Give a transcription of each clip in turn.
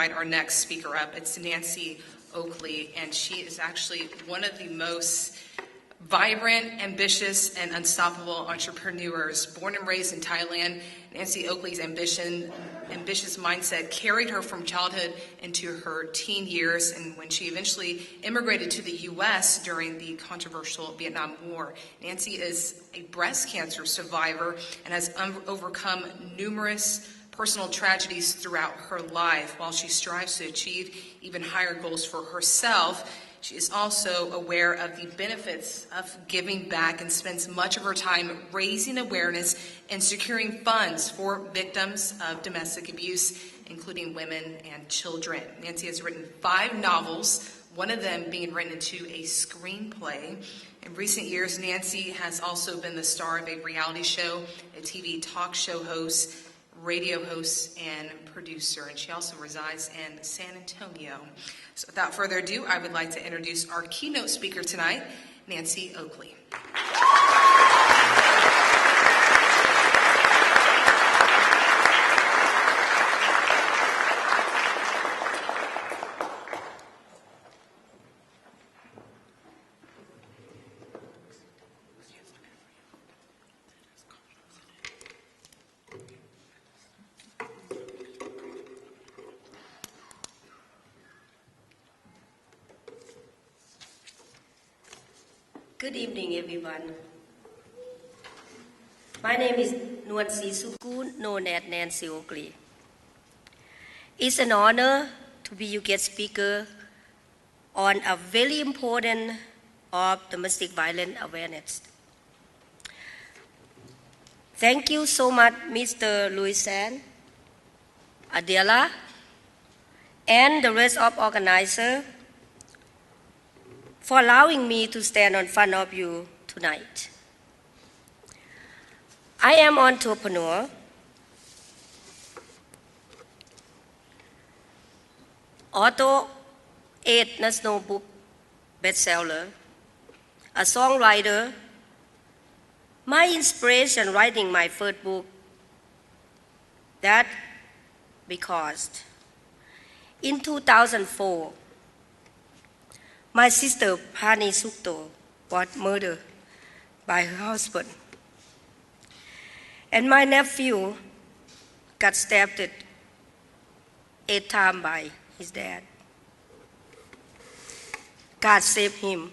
invite our next speaker up. It's Nancy Oakley, and she is actually one of the most vibrant, ambitious, and unstoppable entrepreneurs. Born and raised in Thailand, Nancy Oakley's ambitious mindset carried her from childhood into her teen years, and when she eventually immigrated to the U.S. during the controversial Vietnam War. Nancy is a breast cancer survivor and has overcome numerous personal tragedies throughout her life. While she strives to achieve even higher goals for herself, she is also aware of the benefits of giving back and spends much of her time raising awareness and securing funds for victims of domestic abuse, including women and children. Nancy has written 5 novels, one of them being written into a screenplay. In recent years, Nancy has also been the star of a reality show, a TV talk show host, radio host, and producer, and she also resides in San Antonio. So without further ado, I would like to introduce our keynote speaker tonight, Nancy Oakley. Good evening, everyone. My name is Nuansi Sukun, known as Nancy Oakley. It's an honor to be your guest speaker on a very important of domestic violence awareness. Thank you so much, Mr. Louisan, Adela, and the rest of organizers for allowing me to stand in front of you tonight. I am an entrepreneur, author, 8 national book bestseller, a songwriter. My inspiration writing my first book, that because in 2004, my sister Pani Sukto was murdered by her husband. And my nephew got stabbed 8 times by his dad. God saved him.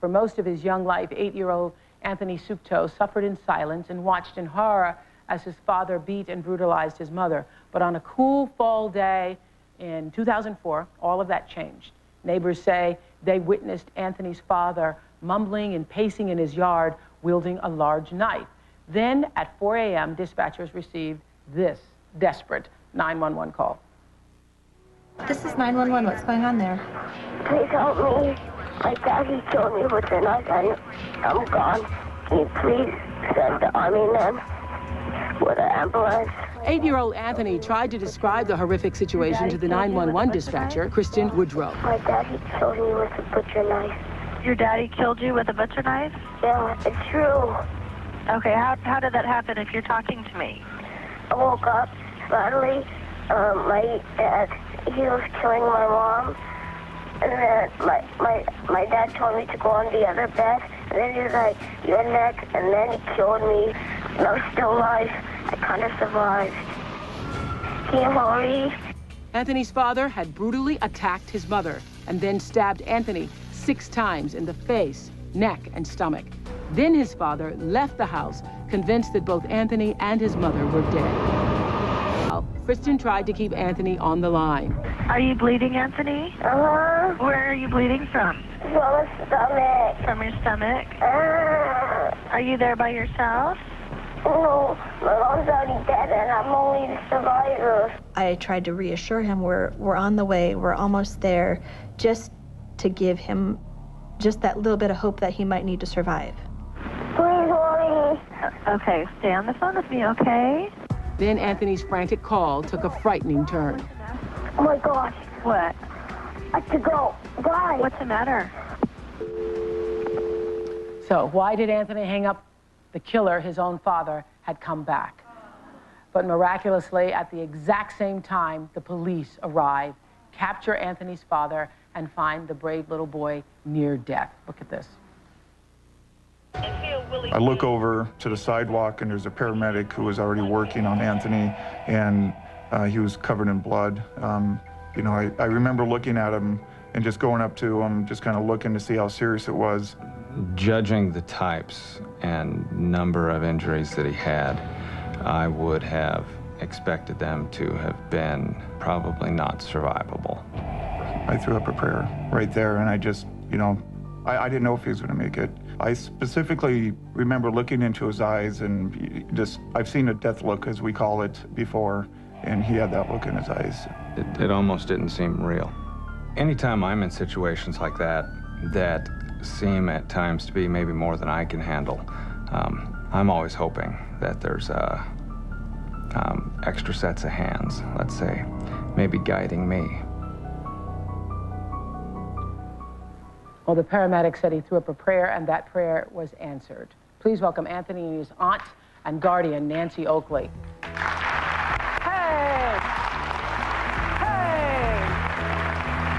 For most of his young life, 8-year-old Anthony Sukto suffered in silence and watched in horror as his father beat and brutalized his mother. But on a cool fall day in 2004, all of that changed. Neighbors say they witnessed Anthony's father mumbling and pacing in his yard, wielding a large knife. Then, at 4 a.m., dispatchers received this desperate 911 call. This is 911. What's going on there? Please help me. My daddy killed me with a knife and I'm gone. Can you please send the army men with an ambulance? 8-year-old Anthony tried to describe the horrific situation to the 911 dispatcher, Kristen Woodrow. My daddy killed me with a butcher knife. Your daddy killed you with a butcher knife? Yeah, it's true. Okay, how did that happen if you're talking to me? I woke up suddenly. My dad, he was killing my mom. And then my dad told me to go on the other bed. And then he was like, your neck. And then he killed me. And I'm still alive. I kind of survived. Can you hurry? Anthony's father had brutally attacked his mother and then stabbed Anthony 6 times in the face, neck, and stomach. Then his father left the house, convinced that both Anthony and his mother were dead. Kristen tried to keep Anthony on the line. Are you bleeding, Anthony? Uh-huh. Where are you bleeding from? From my stomach. From your stomach? Are you there by yourself? No, my mom's already dead and I'm only the survivor. I tried to reassure him we're on the way, we're almost there, just to give him just that little bit of hope that he might need to survive. Please hurry. Okay, stay on the phone with me, okay? Then Anthony's frantic call took a frightening turn. Oh my gosh. What? I have to go. Bye. What's the matter? So why did Anthony hang up? The killer, his own father, had come back. But miraculously, at the exact same time, the police arrive, capture Anthony's father, and find the brave little boy near death. Look at this. I look over to the sidewalk, and there's a paramedic who was already working on Anthony, and he was covered in blood. You know, I remember looking at him and just going up to him, just kind of looking to see how serious it was. Judging the types and number of injuries that he had, I would have expected them to have been probably not survivable. I threw up a prayer right there, and I just, you know, I didn't know if he was going to make it. I specifically remember looking into his eyes, and just, I've seen a death look, as we call it, before, and he had that look in his eyes. It almost didn't seem real. Anytime I'm in situations like that, that seem at times to be maybe more than I can handle, I'm always hoping that there's extra sets of hands, let's say, maybe guiding me. Well, the paramedic said he threw up a prayer, and that prayer was answered. Please welcome Anthony and his aunt and guardian, Nancy Oakley. Hey! Hey!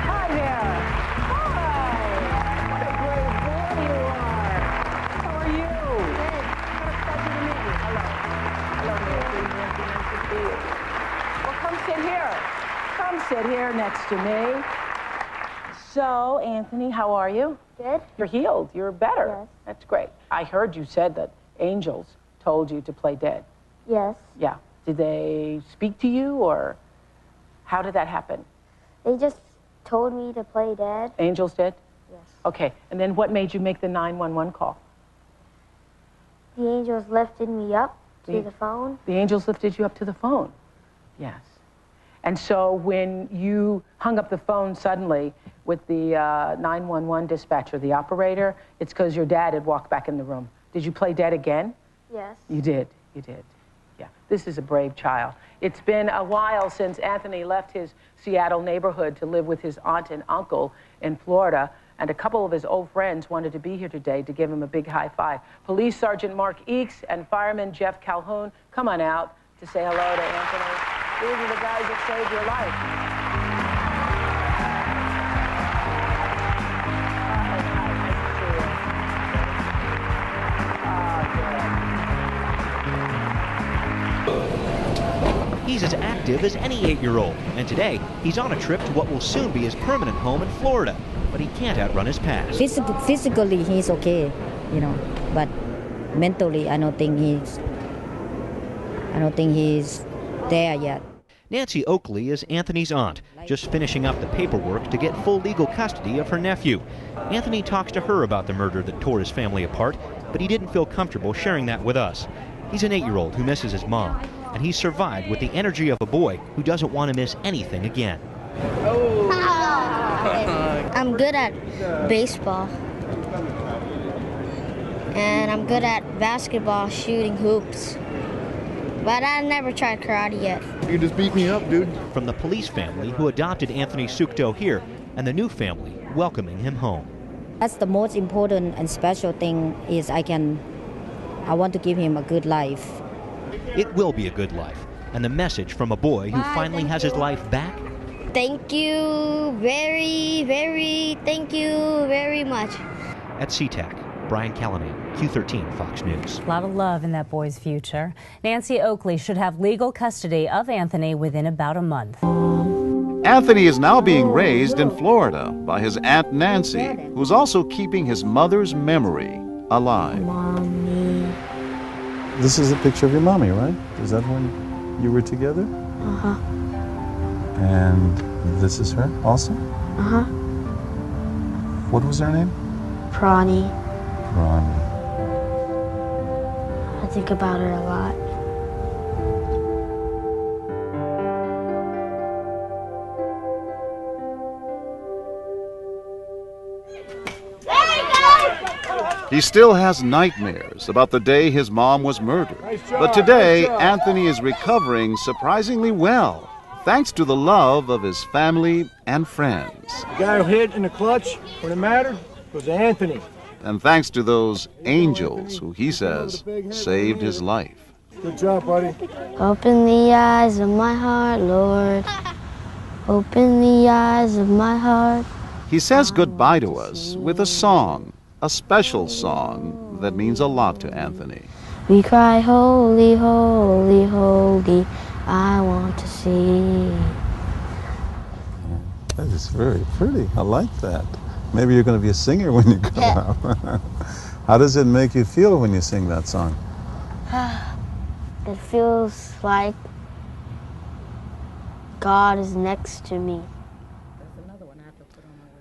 Hi there! Hi! What a great boy you are! How are you? Good. What a pleasure to meet you. Hello. Hello, Nancy. Nancy, nice to see you. Well, come sit here. Come sit here next to me. So, Anthony, how are you? Good. You're healed. You're better. Yes. That's great. I heard you said that angels told you to play dead. Yes. Yeah. Did they speak to you, or how did that happen? They just told me to play dead. Angels did? Yes. Okay. And then what made you make the 911 call? The angels lifted me up to the phone. The angels lifted you up to the phone. Yes. And so when you hung up the phone suddenly with the 911 dispatcher, the operator, it's because your dad had walked back in the room. Did you play dead again? Yes. You did. You did. Yeah. This is a brave child. It's been a while since Anthony left his Seattle neighborhood to live with his aunt and uncle in Florida, and a couple of his old friends wanted to be here today to give him a big high five. Police Sergeant Mark Eakes and Fireman Jeff Calhoun, come on out to say hello to Anthony. These are the guys that saved your life. He's as active as any 8-year-old, and today he's on a trip to what will soon be his permanent home in Florida. But he can't outrun his past. Physically, he's okay, you know, but mentally, I don't think he's there yet. Nancy Oakley is Anthony's aunt, just finishing up the paperwork to get full legal custody of her nephew. Anthony talks to her about the murder that tore his family apart, but he didn't feel comfortable sharing that with us. He's an 8-year-old who misses his mom, and he's survived with the energy of a boy who doesn't want to miss anything again. I'm good at baseball. And I'm good at basketball, shooting hoops. But I never tried karate yet. You just beat me up, dude. From the police family who adopted Anthony Sukto here, and the new family welcoming him home. That's the most important and special thing is I want to give him a good life. It will be a good life, and the message from a boy who finally has his life back. Thank you thank you very much. At SeaTac, Brian Callanan, Q13 Fox News. A lot of love in that boy's future. Nancy Oakley should have legal custody of Anthony within about a month. Anthony is now being raised in Florida by his Aunt Nancy, who's also keeping his mother's memory alive. Mommy. This is a picture of your mommy, right? Is that when you were together? Uh-huh. And this is her also? Uh-huh. What was her name? Prawny. Ronnie. I think about her a lot. He still has nightmares about the day his mom was murdered. But today, Anthony is recovering surprisingly well, thanks to the love of his family and friends. The guy who hit in the clutch when it mattered was Anthony. And thanks to those angels who he says saved his life. Good job, buddy. Open the eyes of my heart, Lord. Open the eyes of my heart. He says goodbye to us with a song, a special song that means a lot to Anthony. We cry, holy, holy, holy, I want to see. That is very pretty. I like that. Maybe you're going to be a singer when you grow up. How does it make you feel when you sing that song? It feels like God is next to me.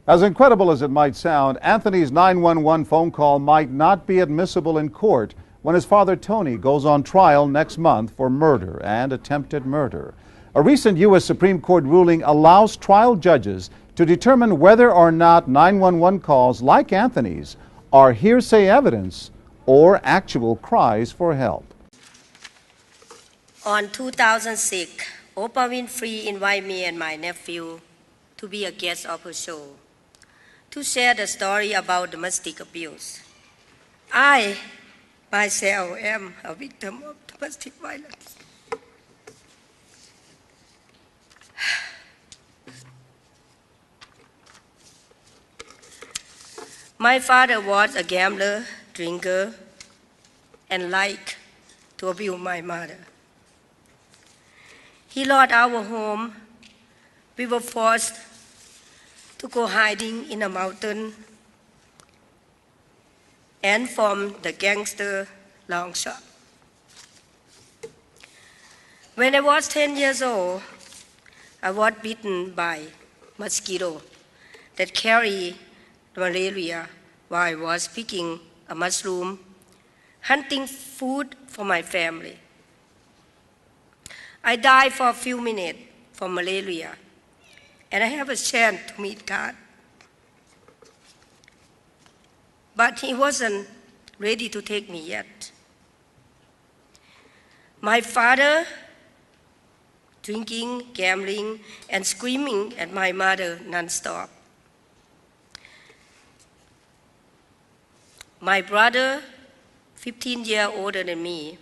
As incredible as it might sound, Anthony's 911 phone call might not be admissible in court when his father Tony goes on trial next month for murder and attempted murder. A recent U.S. Supreme Court ruling allows trial judges to determine whether or not 911 calls like Anthony's are hearsay evidence or actual cries for help. On 2006, Oprah Winfrey invited me and my nephew to be a guest of her show to share the story about domestic abuse. I, myself, am a victim of domestic violence. My father was a gambler, drinker, and liked to abuse my mother. He lost our home. We were forced to go hiding in a mountain and from the gangster long shot. When I was 10 years old, I was bitten by mosquito that carried malaria while I was picking a mushroom, hunting food for my family. I died for a few minutes from malaria, and I have a chance to meet God. But He wasn't ready to take me yet. My father, drinking, gambling, and screaming at my mother nonstop. My brother, 15 years older than me,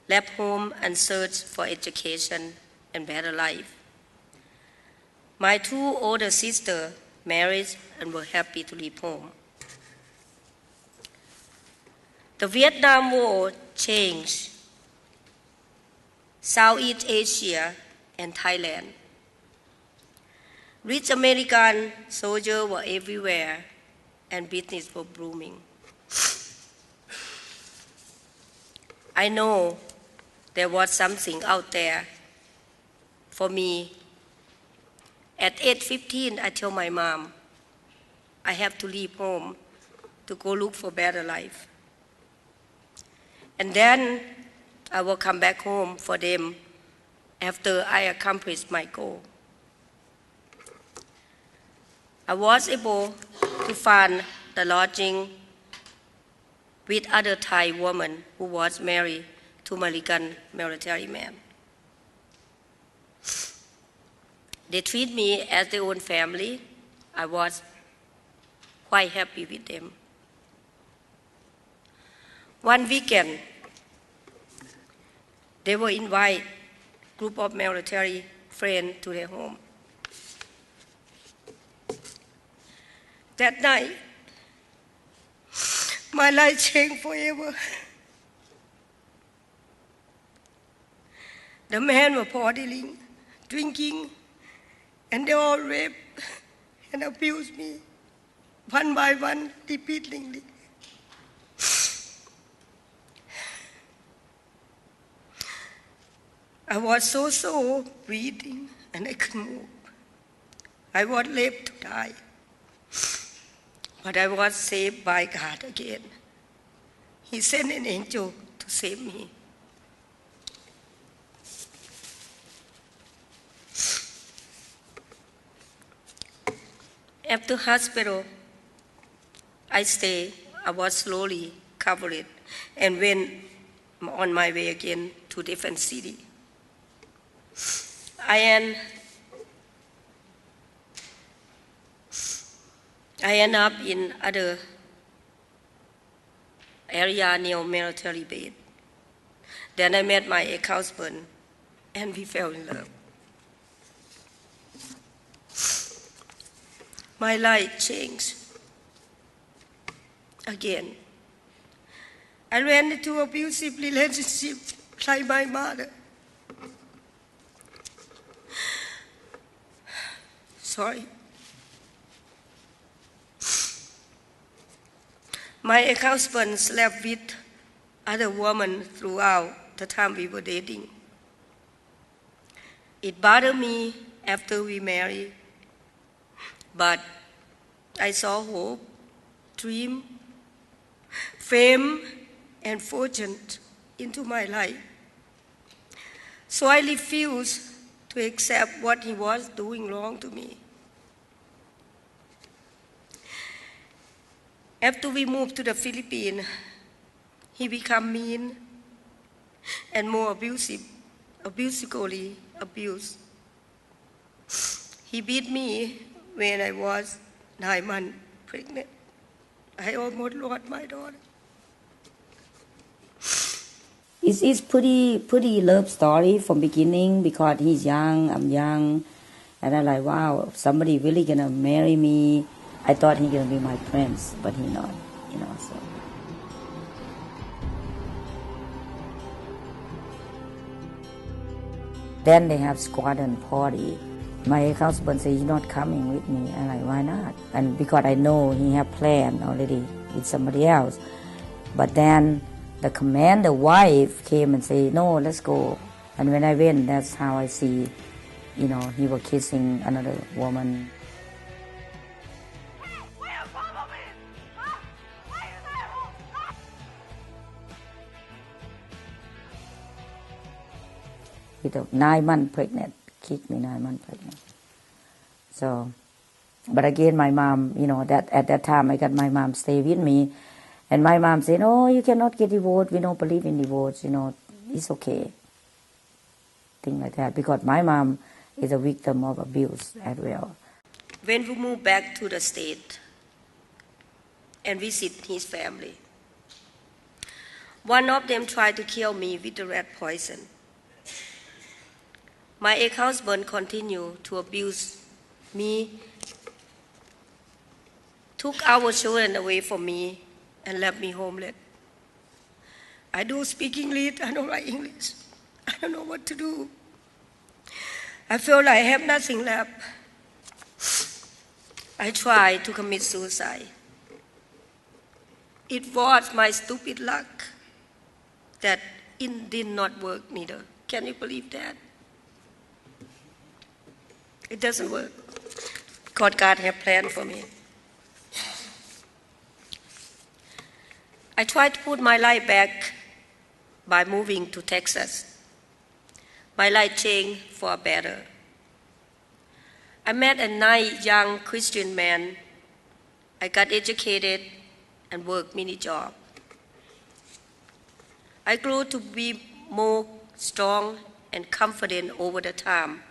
left home and searched for education and better life. My two older sisters married and were happy to leave home. The Vietnam War changed Southeast Asia and Thailand. Rich American soldiers were everywhere and business was booming. I know there was something out there for me. At age 15, I told my mom, I have to leave home to go look for better life. And then I will come back home for them after I accomplish my goal. I was able to find the lodging with other Thai woman who was married to American military man. They treat me as their own family. I was quite happy with them. One weekend, they will invite a group of military friends to their home. That night, my life changed forever. The men were partying, drinking, and they all raped and abused me, one by one, repeatedly. I was so sore, breathing, and I couldn't move. I was left to die. But I was saved by God again. He sent an angel to save me. After hospital, I was slowly covered and went on my way again to different city. I end up in other area near military base. Then I met my ex-husband, and we fell in love. My life changed again. I ran into an abusive relationship like my mother. Sorry. My ex-husband slept with other women throughout the time we were dating. It bothered me after we married, but I saw hope, dream, fame, and fortune into my life. So I refused to accept what he was doing wrong to me. After we moved to the Philippines, he became mean and more abusively abused. He beat me when I was 9 months pregnant. I almost lost my daughter. It's pretty love story from beginning because he's young, I'm young, and I'm like, wow, somebody really gonna marry me. I thought he gonna be my prince, but he not, so. Then they have squadron party. My ex-husband said, he's not coming with me. I'm like, why not? And because I know he have planned already with somebody else. But then the commander wife came and said, no, let's go. And when I went, that's how I see, he was kissing another woman. With a 9 months pregnant, kicked me 9 months pregnant. So, but again, my mom, that at that time I got my mom stay with me, and my mom said, "Oh, you cannot get divorced. We don't believe in divorce. It's okay." Thing like that, because my mom is a victim of abuse as well. When we moved back to the state and visit his family, one of them tried to kill me with the rat poison. My ex-husband continued to abuse me, took our children away from me, and left me homeless. I don't speak English, I don't write English. I don't know what to do. I feel like I have nothing left. I tried to commit suicide. It was my stupid luck that it did not work neither. Can you believe that? It doesn't work. God had planned for me. I tried to put my life back by moving to Texas. My life changed for better. I met a nice young Christian man. I got educated and worked many jobs. I grew to be more strong and confident over the time.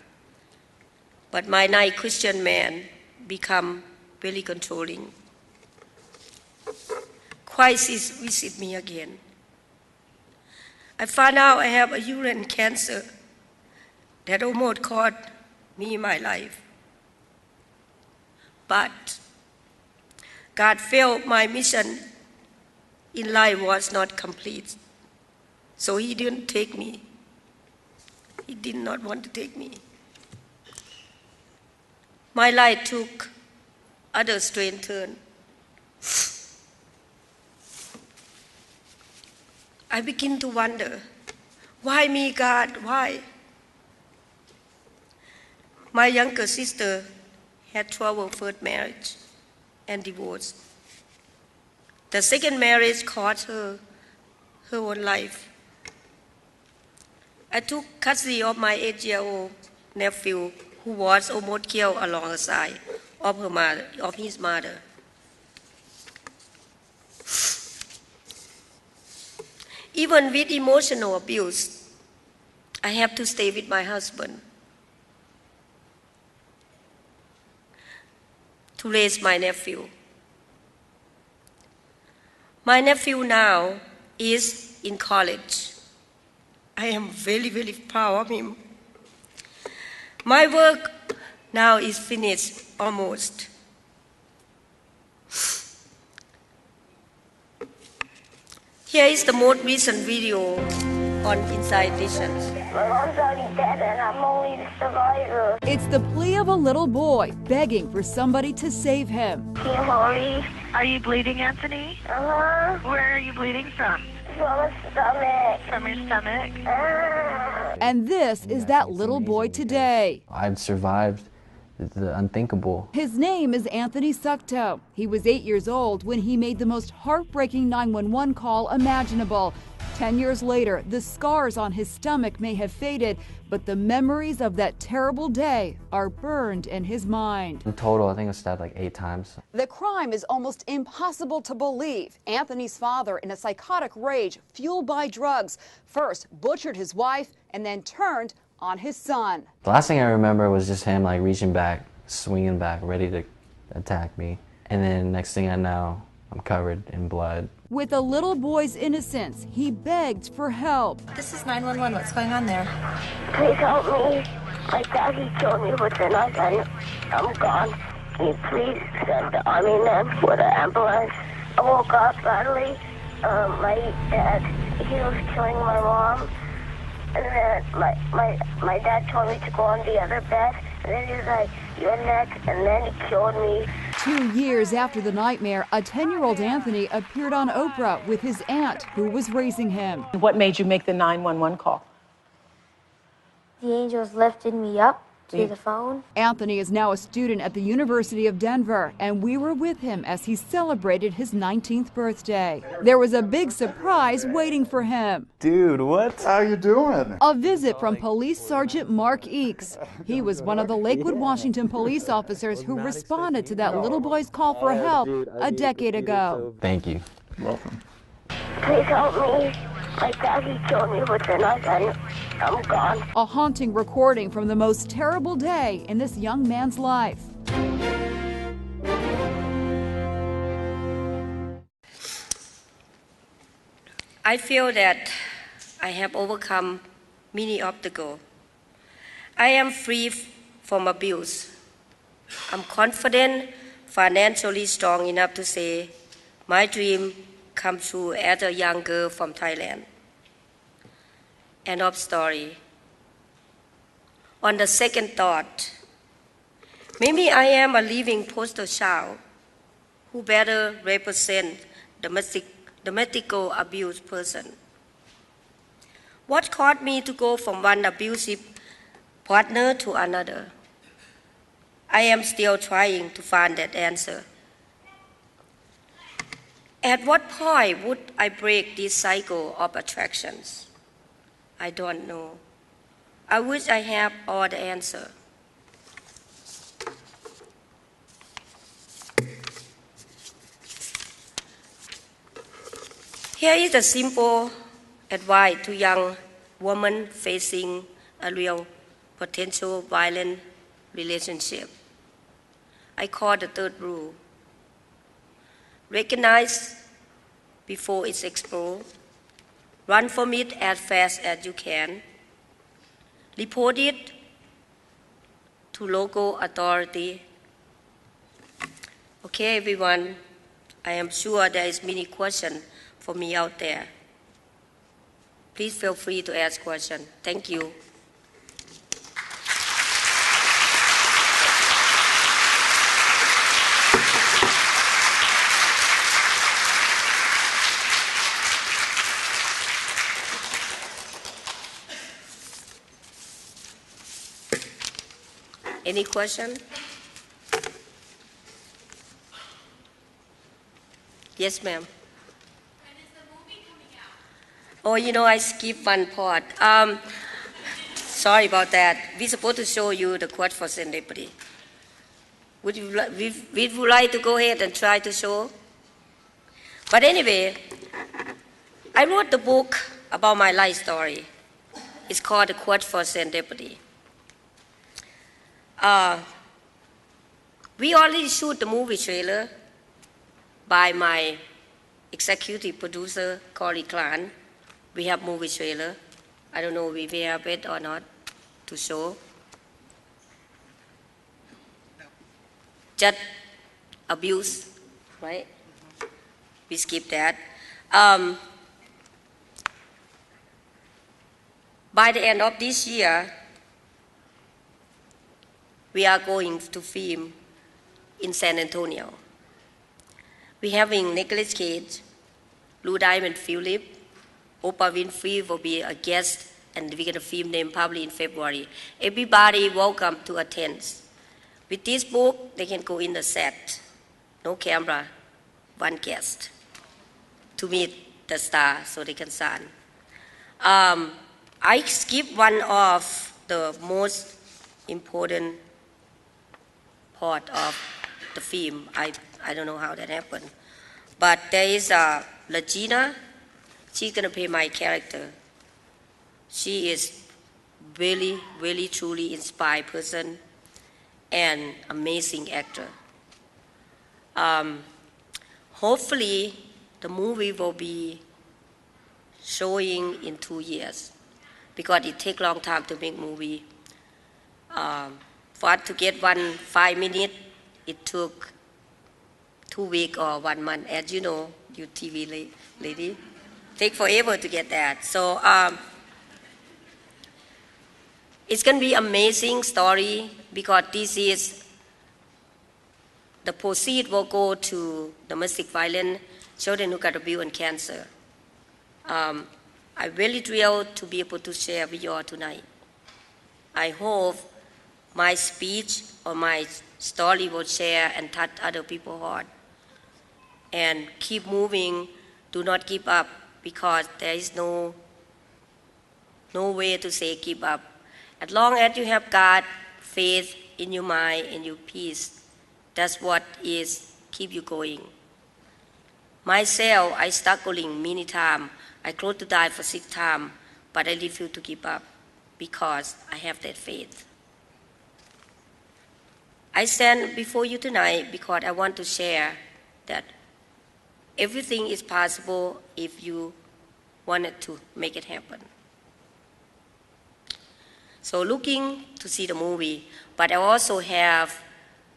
But my nice Christian man became very controlling. Crisis visit me again. I found out I have a uterine cancer that almost cost me my life. But God felt my mission in life was not complete. So he didn't take me. He did not want to take me. My life took other strange turn. I begin to wonder, why me, God, why? My younger sister had trouble first marriage and divorce. The second marriage cost her own life. I took custody of my 8-year-old nephew who was almost killed alongside of his mother. Even with emotional abuse, I have to stay with my husband to raise my nephew. My nephew now is in college. I am very, very proud of him. My work now is finished almost. Here is the most recent video on Inside Visions. My mom's already dead and I'm only the survivor. It's the plea of a little boy begging for somebody to save him. Can you hurry? Are you bleeding, Anthony? Uh-huh. Where are you bleeding from? From my stomach. From your stomach? And this is that little boy today. I've survived the unthinkable. His name is Anthony Sucto. He was 8 years old when he made the most heartbreaking 911 call imaginable. 10 years later, the scars on his stomach may have faded, but the memories of that terrible day are burned in his mind. In total, I think I was stabbed like 8 times. The crime is almost impossible to believe. Anthony's father, in a psychotic rage fueled by drugs, first butchered his wife and then turned on his son. The last thing I remember was just him like reaching back, swinging back, ready to attack me. And then next thing I know, I'm covered in blood. With a little boy's innocence, he begged for help. This is 911. What's going on there? Please help me. My daddy killed me with a knife and I'm gone. Can you please send the army man with an ambulance? I woke up suddenly. My dad, he was killing my mom. And then my dad told me to go on the other bed. And then he was like, you're next. And then he killed me. 2 years after the nightmare, a 10-year-old Anthony appeared on Oprah with his aunt, who was raising him. What made you make the 911 call? The angels lifted me up to the phone. Anthony is now a student at the University of Denver, and we were with him as he celebrated his 19th birthday. There was a big surprise waiting for him. Dude, what? How you doing? A visit from Police Sergeant Mark Eakes. He was one of the Lakewood, Washington police officers who responded to that little boy's call for help a decade ago. Thank you. You're welcome. Please help me. My daddy killed me with a knife and I'm gone. A haunting recording from the most terrible day in this young man's life. I feel that I have overcome many obstacles. I am free from abuse. I'm confident, financially strong enough to say my dream come true as a young girl from Thailand. End of story. On the second thought, maybe I am a living poster child who better represent domestic abuse person. What caused me to go from one abusive partner to another? I am still trying to find that answer. At what point would I break this cycle of attractions? I don't know. I wish I have all the answer. Here is a simple advice to young women facing a real potential violent relationship. I call the third rule. Recognize before it's exploded. Run from it as fast as you can. Report it to local authority. Okay, everyone, I am sure there is many questions for me out there. Please feel free to ask questions. Thank you. Any question? Yes, ma'am. When is the movie coming out? Oh, you know, I skipped one part. Sorry about that. We're supposed to show you the quote for serendipity. Would you like to go ahead and try to show? But anyway, I wrote the book about my life story. It's called The Quote for Serendipity. We already shoot the movie trailer by my executive producer, Corey Clan. We have movie trailer I don't know if we have it or not to show. Just abuse, right? We skip that. By the end of this year, we are going to film in San Antonio. We're having Nicolas Cage, Blue Diamond Philip, Oprah Winfrey will be a guest, and we're going to film them probably in February. Everybody welcome to attend. With this book, they can go in the set. No camera, one guest to meet the star so they can sign. I skipped one of the most important part of the film. I don't know how that happened. But there is Regina. She's going to play my character. She is really, really, truly inspired person and amazing actor. Hopefully, the movie will be showing in 2 years because it takes a long time to make movie. For us to get 5 minutes, it took 2 weeks or 1 month. As you know, you TV lady, take forever to get that. So it's going to be amazing story because this is the proceeds will go to domestic violence, children who got abused and cancer. I'm really thrilled to be able to share with you all tonight. I hope my speech or my story will share and touch other people's heart. And keep moving, do not give up because there is no way to say give up. As long as you have God, faith in your mind and your peace, that's what is keep you going. Myself, I struggling many times. I close to die for 6 times, but I refuse to give up because I have that faith. I stand before you tonight because I want to share that everything is possible if you wanted to make it happen. So looking to see the movie, but I also have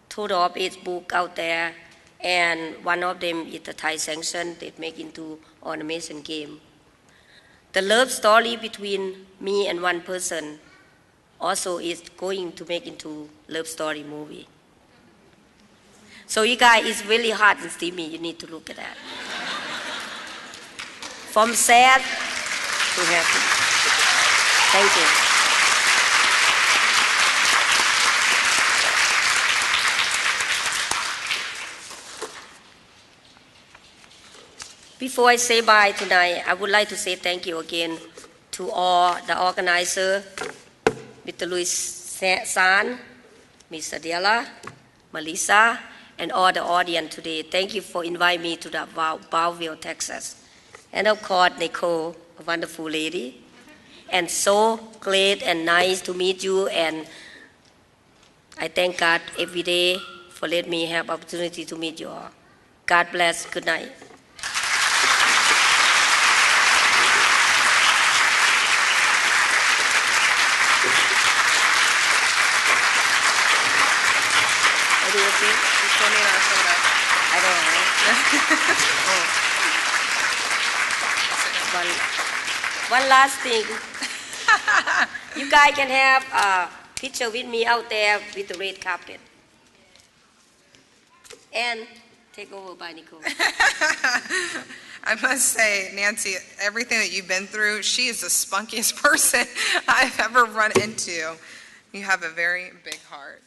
total of 8 books out there, and one of them is the Thai sanction that make into animation game. The love story between me and one person also is going to make into love story movie. So you guys, it's really hard and steamy. You need to look at that. From sad to happy. Thank you. Before I say bye tonight, I would like to say thank you again to all the organizers, Mr. Luis San, Ms. Adela, Melissa, and all the audience today. Thank you for inviting me to the Bowville, Texas. And of course, Nicole, a wonderful lady. And so great and nice to meet you. And I thank God every day for letting me have opportunity to meet you all. God bless. Good night. I don't know. One last thing. You guys can have a picture with me out there with the red carpet. And take over by Nicole. I must say, Nancy, everything that you've been through, she is the spunkiest person I've ever run into. You have a very big heart.